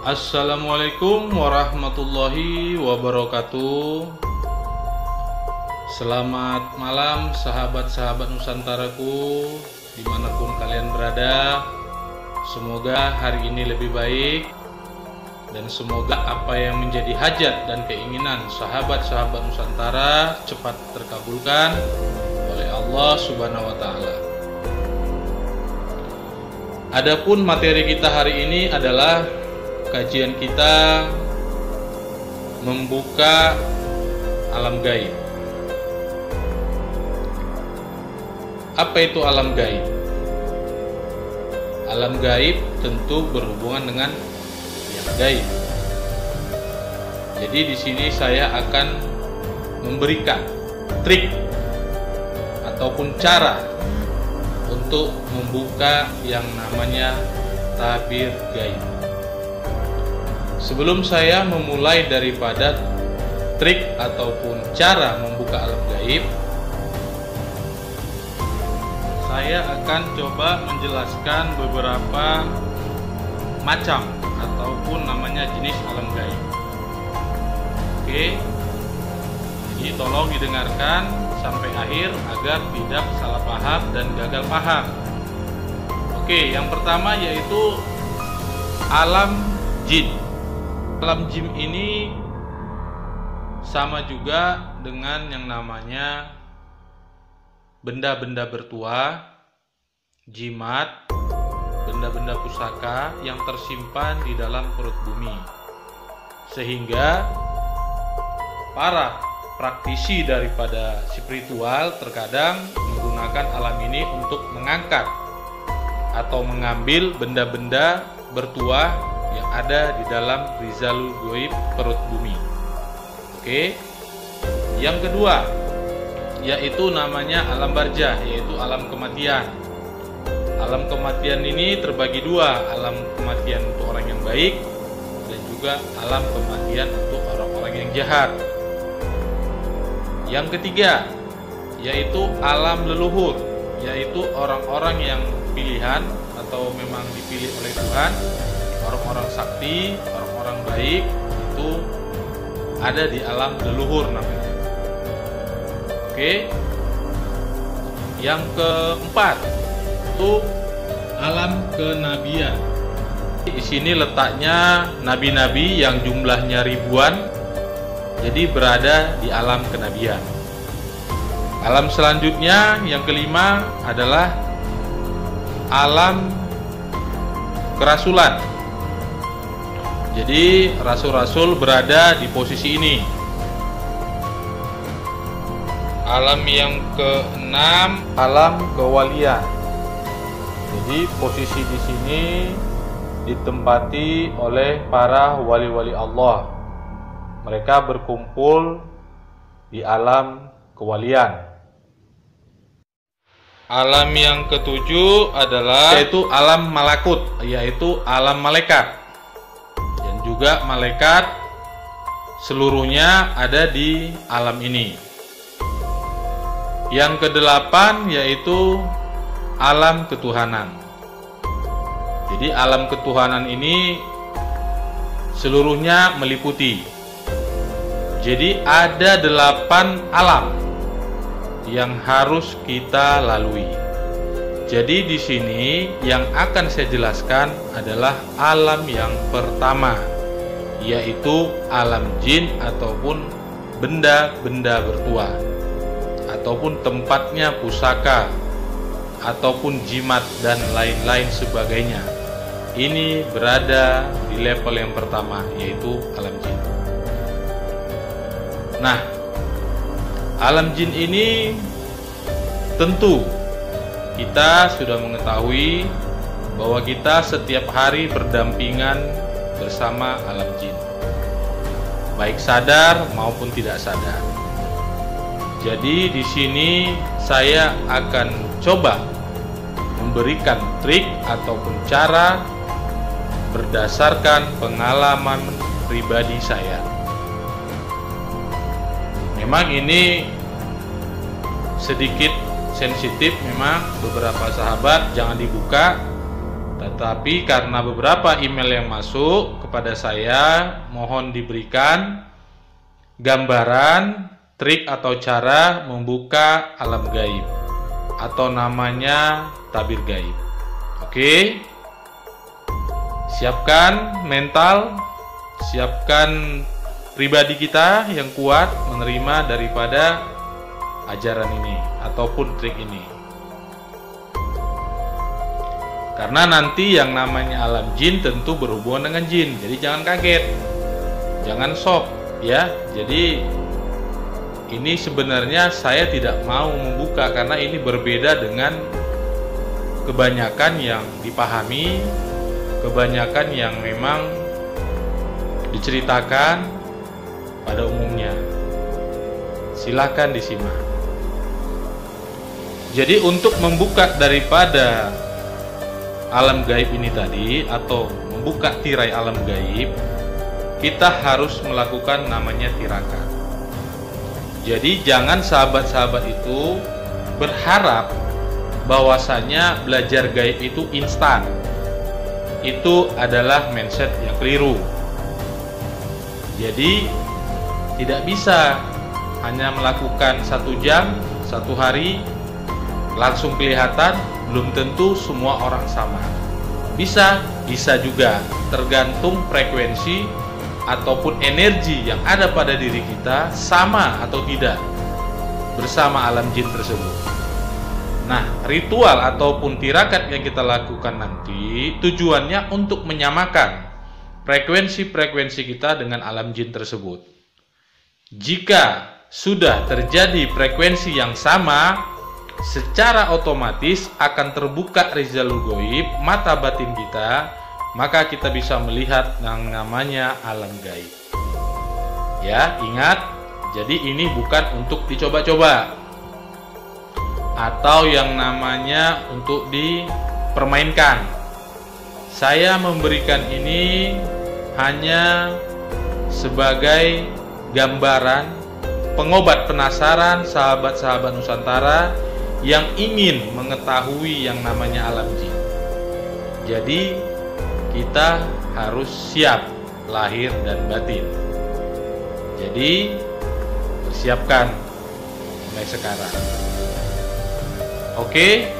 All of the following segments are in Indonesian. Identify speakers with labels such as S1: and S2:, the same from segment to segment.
S1: Assalamualaikum warahmatullahi wabarakatuh. Selamat malam sahabat-sahabat Nusantaraku, dimanapun kalian berada. Semoga hari ini lebih baik, dan semoga apa yang menjadi hajat dan keinginan sahabat-sahabat Nusantara cepat terkabulkan oleh Allah Subhanahu wa Ta'ala. Adapun materi kita hari ini adalah kajian kita membuka alam gaib. Apa itu alam gaib? Alam gaib tentu berhubungan dengan yang gaib. Jadi di sini saya akan memberikan trik ataupun cara untuk membuka yang namanya tabir gaib. Sebelum saya memulai daripada trik ataupun cara membuka alam gaib, saya akan coba menjelaskan beberapa macam ataupun namanya jenis alam gaib. Oke, jadi tolong didengarkan sampai akhir agar tidak salah paham dan gagal paham. Oke, yang pertama yaitu alam jin. Alam jin ini sama juga dengan yang namanya benda-benda bertuah, jimat, benda-benda pusaka yang tersimpan di dalam perut bumi. Sehingga para praktisi daripada spiritual terkadang menggunakan alam ini untuk mengangkat atau mengambil benda-benda bertuah yang ada di dalam rizalul goib perut bumi. Oke. Yang kedua yaitu namanya alam barzah, yaitu alam kematian. Alam kematian ini terbagi dua, alam kematian untuk orang yang baik dan juga alam kematian untuk orang-orang yang jahat. Yang ketiga yaitu alam leluhur, yaitu orang-orang yang pilihan atau memang dipilih oleh Tuhan, orang-orang sakti, orang-orang baik, itu ada di alam leluhur namanya. Oke. Yang keempat itu alam kenabian. Di sini letaknya nabi-nabi yang jumlahnya ribuan, jadi berada di alam kenabian. Alam selanjutnya yang kelima adalah alam kerasulan. Jadi rasul-rasul berada di posisi ini. Alam yang keenam, alam kewalian. Jadi posisi di sini ditempati oleh para wali-wali Allah. Mereka berkumpul di alam kewalian. Alam yang ketujuh adalah yaitu alam malakut, yaitu alam malaikat. Dan juga malaikat seluruhnya ada di alam ini. Yang kedelapan yaitu alam ketuhanan. Jadi alam ketuhanan ini seluruhnya meliputi. Jadi ada 8 alam yang harus kita lalui. Jadi di sini yang akan saya jelaskan adalah alam yang pertama, yaitu alam jin ataupun benda-benda bertuah, ataupun tempatnya pusaka, ataupun jimat dan lain-lain sebagainya. Ini berada di level yang pertama, yaitu alam jin. Nah, alam jin ini tentu kita sudah mengetahui bahwa kita setiap hari berdampingan bersama alam jin, baik sadar maupun tidak sadar. Jadi di sini saya akan coba memberikan trik ataupun cara berdasarkan pengalaman pribadi saya. Memang ini sedikit sensitif, memang beberapa sahabat jangan dibuka, Tetapi karena beberapa email yang masuk kepada saya, mohon diberikan gambaran, trik atau cara membuka alam gaib atau namanya tabir gaib. Oke, siapkan mental, siapkan pribadi kita yang kuat menerima daripada ajaran ini ataupun trik ini. Karena nanti yang namanya alam jin tentu berhubungan dengan jin, jadi jangan kaget, jangan shock ya. Jadi ini sebenarnya saya tidak mau membuka karena ini berbeda dengan kebanyakan yang dipahami, kebanyakan yang memang diceritakan pada umumnya. Silakan disimak. Jadi untuk membuka daripada alam gaib ini tadi atau membuka tirai alam gaib, kita harus melakukan namanya tirakat. Jadi jangan sahabat-sahabat itu berharap bahwasanya belajar gaib itu instan. Itu adalah mindset yang keliru. Jadi tidak bisa hanya melakukan 1 jam, 1 hari langsung kelihatan. Belum tentu semua orang sama. Bisa juga, tergantung frekuensi ataupun energi yang ada pada diri kita sama atau tidak bersama alam jin tersebut. Nah, ritual ataupun tirakat yang kita lakukan nanti tujuannya untuk menyamakan frekuensi-frekuensi kita dengan alam jin tersebut. Jika sudah terjadi frekuensi yang sama, secara otomatis akan terbuka rizalul ghaib, mata batin kita, maka kita bisa melihat yang namanya alam gaib. Ya, ingat, jadi ini bukan untuk dicoba-coba atau yang namanya untuk dipermainkan. Saya memberikan ini hanya sebagai gambaran pengobat penasaran sahabat-sahabat Nusantara yang ingin mengetahui yang namanya alam jin. Jadi kita harus siap lahir dan batin. Jadi persiapkan mulai sekarang. Oke.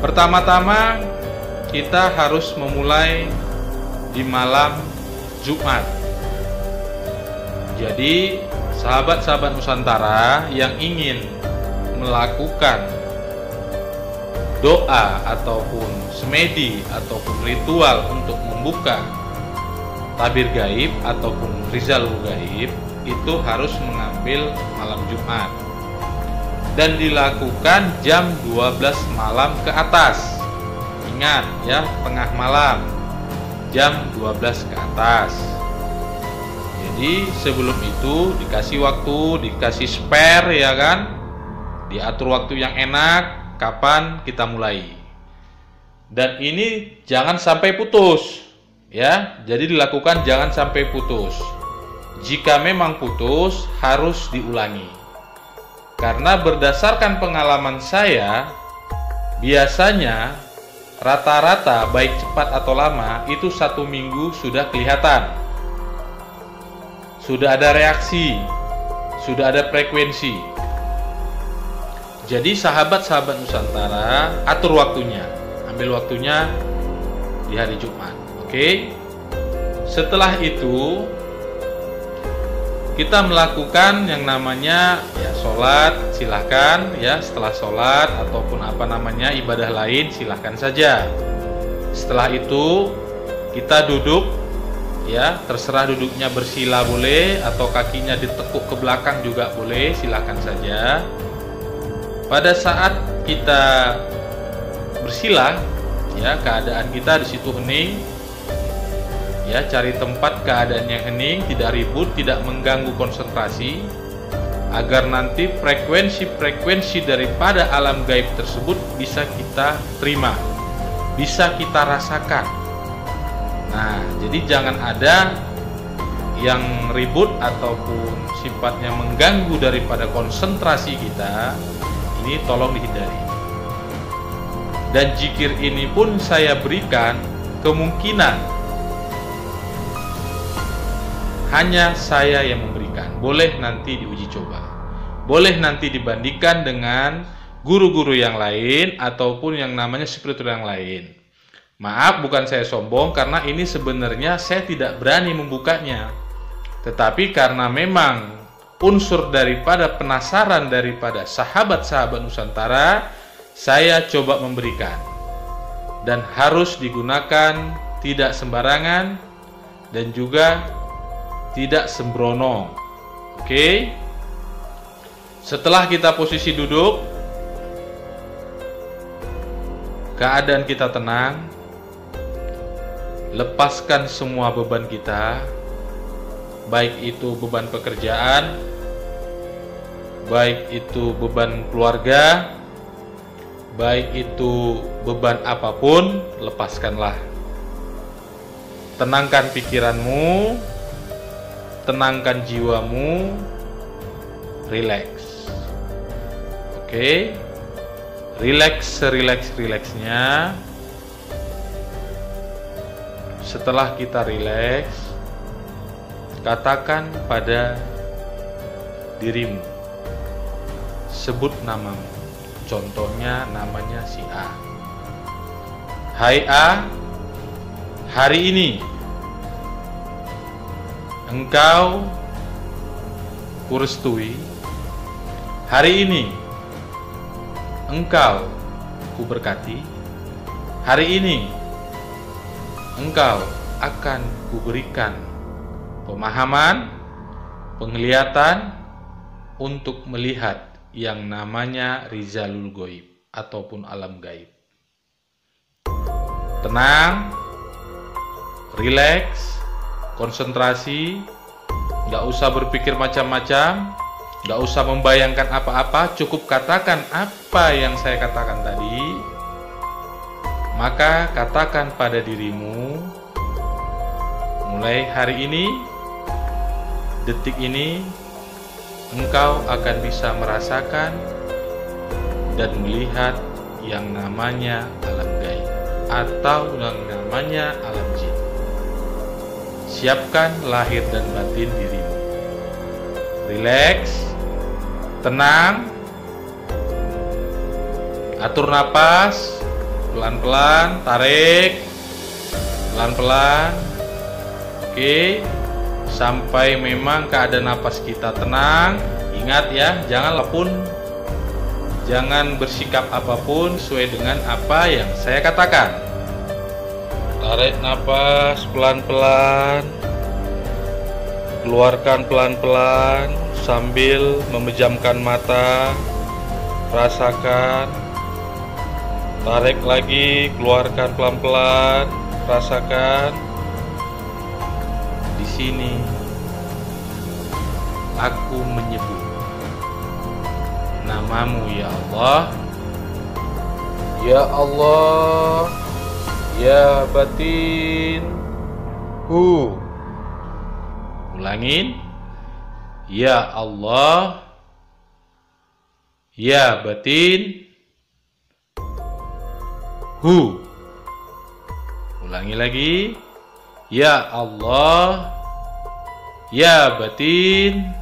S1: Pertama-tama kita harus memulai di malam Jumat. Jadi sahabat-sahabat Nusantara yang ingin melakukan doa ataupun semedi ataupun ritual untuk membuka tabir gaib ataupun rizalul gaib itu harus mengambil malam Jumat dan dilakukan jam 12 malam ke atas. Ingat ya, tengah malam jam 12 ke atas. Jadi sebelum itu dikasih waktu, dikasih spare ya kan, diatur waktu yang enak kapan kita mulai. Dan ini jangan sampai putus ya. Jadi dilakukan jangan sampai putus. Jika memang putus harus diulangi. Karena berdasarkan pengalaman saya, biasanya rata-rata baik cepat atau lama itu 1 minggu sudah kelihatan. Sudah ada reaksi, sudah ada frekuensi. Jadi sahabat-sahabat Nusantara atur waktunya, ambil waktunya di hari Jumat. Oke. Setelah itu kita melakukan yang namanya ya sholat, silahkan ya. Setelah sholat ataupun apa namanya ibadah lain silahkan saja. Setelah itu kita duduk ya, terserah duduknya bersila boleh atau kakinya ditekuk ke belakang juga boleh, silahkan saja. Pada saat kita bersila ya, keadaan kita di situ hening ya, cari tempat keadaan yang hening, tidak ribut, tidak mengganggu konsentrasi, agar nanti frekuensi-frekuensi daripada alam gaib tersebut bisa kita terima, bisa kita rasakan. Nah, jadi jangan ada yang ribut ataupun sifatnya mengganggu daripada konsentrasi kita. Ini tolong dihindari. Dan zikir ini pun saya berikan kemungkinan hanya saya yang memberikan. Boleh nanti diuji coba, boleh nanti dibandingkan dengan guru-guru yang lain ataupun yang namanya spiritual yang lain. Maaf, bukan saya sombong, karena ini sebenarnya saya tidak berani membukanya. Tetapi karena memang unsur daripada penasaran daripada sahabat-sahabat Nusantara, saya coba memberikan. Dan harus digunakan tidak sembarangan dan juga tidak sembrono. Oke? Setelah kita posisi duduk, keadaan kita tenang, lepaskan semua beban kita, baik itu beban pekerjaan, baik itu beban keluarga, baik itu beban apapun, lepaskanlah. Tenangkan pikiranmu, tenangkan jiwamu, relax. Oke? Relax, relax-relaxnya. Setelah kita relax, katakan pada dirimu, sebut namamu. Contohnya namanya si A. Hai A, hari ini engkau kurestui. Hari ini engkau kuberkati. Hari ini engkau akan kuberikan pemahaman, penglihatan untuk melihat yang namanya Rizalul Ghaib ataupun alam gaib. Tenang, relax, konsentrasi, gak usah berpikir macam-macam, gak usah membayangkan apa-apa, cukup katakan apa yang saya katakan tadi. Maka katakan pada dirimu, mulai hari ini, detik ini, engkau akan bisa merasakan dan melihat yang namanya alam gaib atau yang namanya alam jin. Siapkan lahir dan batin dirimu. Relax, tenang, atur napas, pelan-pelan, tarik, pelan-pelan. Oke, sampai memang keadaan napas kita tenang. Ingat ya, jangan bersikap apapun sesuai dengan apa yang saya katakan. Tarik napas pelan-pelan, keluarkan pelan-pelan sambil memejamkan mata. Rasakan. Tarik lagi, keluarkan pelan-pelan, rasakan. Di sini aku menyebut namamu ya Allah. Ya Allah, ya batin. Ulangin. Ya Allah, ya batin. Ulangi lagi. Ya Allah, ya batin.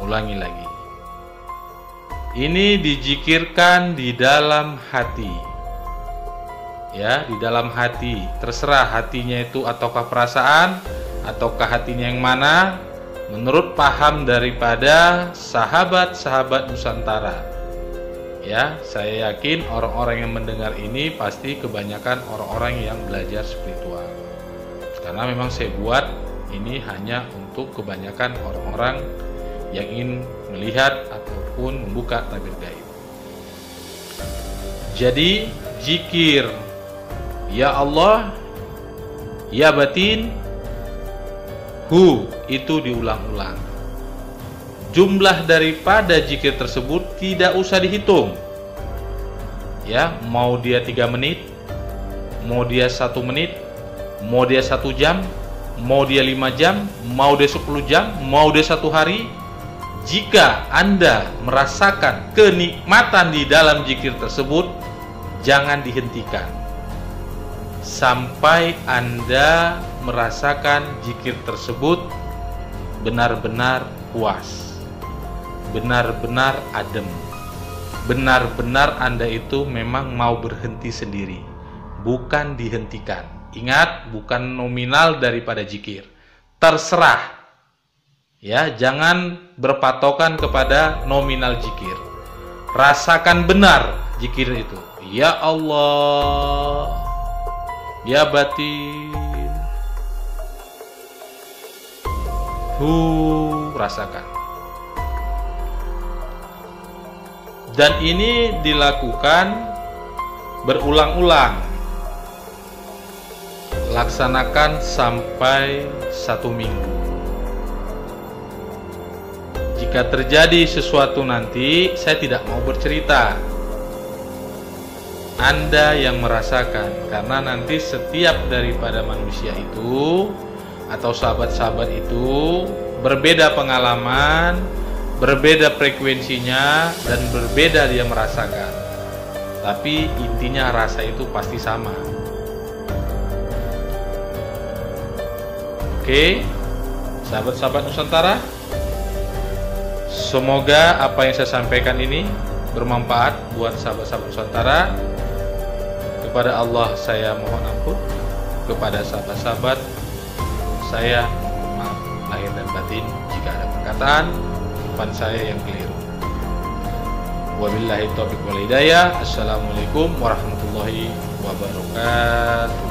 S1: Ulangi lagi. Ini dijikirkan di dalam hati. Ya, di dalam hati. Terserah hatinya itu ataukah perasaan, ataukah hatinya yang mana, menurut paham daripada sahabat-sahabat Nusantara. Ya, saya yakin orang-orang yang mendengar ini pasti kebanyakan orang-orang yang belajar spiritual. Karena memang saya buat ini hanya untuk kebanyakan orang-orang yang ingin melihat ataupun membuka tabir gaib. Jadi, zikir ya Allah, ya batin, itu diulang-ulang. Jumlah daripada zikir tersebut tidak usah dihitung. Ya, mau dia 3 menit, mau dia 1 menit, mau dia 1 jam, mau dia 5 jam, mau dia 10 jam, mau dia 1 hari, jika Anda merasakan kenikmatan di dalam zikir tersebut, jangan dihentikan sampai Anda merasakan zikir tersebut benar-benar puas, benar-benar adem, benar-benar Anda itu memang mau berhenti sendiri, bukan dihentikan. Ingat, bukan nominal daripada zikir. Terserah. Ya, jangan berpatokan kepada nominal zikir. Rasakan benar zikir itu. Ya Allah, ya batin. Rasakan. Dan ini dilakukan berulang-ulang. Laksanakan sampai 1 minggu. Jika terjadi sesuatu nanti, saya tidak mau bercerita. Anda yang merasakan, karena nanti setiap daripada manusia itu atau sahabat-sahabat itu berbeda pengalaman, berbeda frekuensinya, dan berbeda dia merasakan. Tapi intinya rasa itu pasti sama. Oke, sahabat-sahabat Nusantara, semoga apa yang saya sampaikan ini bermanfaat buat sahabat-sahabat Nusantara. Kepada Allah saya mohon ampun, kepada sahabat-sahabat saya maaf lahir dan batin jika ada perkataan umpan saya yang keliru. Wabillahi taufiq wal hidayah. Assalamualaikum warahmatullahi wabarakatuh.